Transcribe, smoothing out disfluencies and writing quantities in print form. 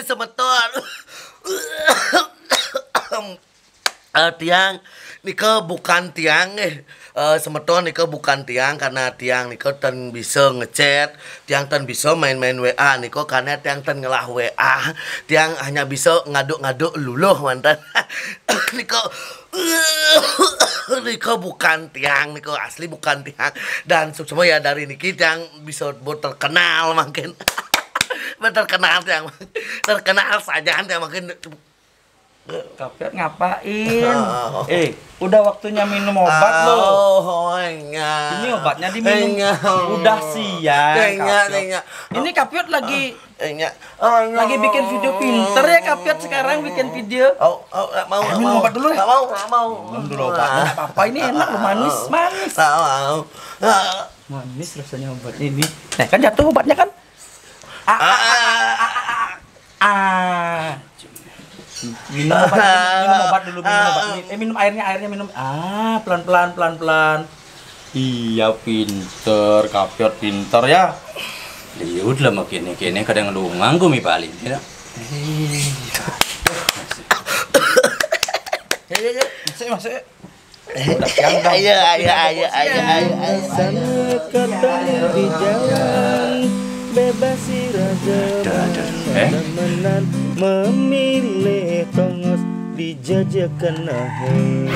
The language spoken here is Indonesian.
Semeton. Tiang Nike bukan tiang semeton Nike bukan tiang karena tiang Nike ten bisa ngechat, tiang ten bisa main-main WA Nike karena tiang ten ngelah WA, tiang hanya bisa ngaduk-ngaduk luluh mantan. Nike Nike bukan tiang, Nike asli bukan tiang dan semua ya dari Niki tiang bisa buat terkenal makin. Terkenal tiang terkenal saja tiang makin. Kapiat ngapain? Udah waktunya minum obat loh. Ini obatnya diminum. Udah siang. Ini Kapiat lagi bikin video pinter ya Kapiat sekarang bikin video. Mau minum obat dulu ya? Mau. Minum dulu obatnya. Enggak apa-apa ini enak loh manis. Manis rasanya obat ini. Nah, kan jatuh obatnya kan? Minum obat dulu, minum airnya minum. Pelan-pelan. Iya pinter, Kapiat pinter ya. Liut lah makin kadang lungang gue mi paling ya. Masuk. Udah siang dong. Ayo. Sana katanya di jalan bebasi raja temenan memilih tongos dijajakan ahe.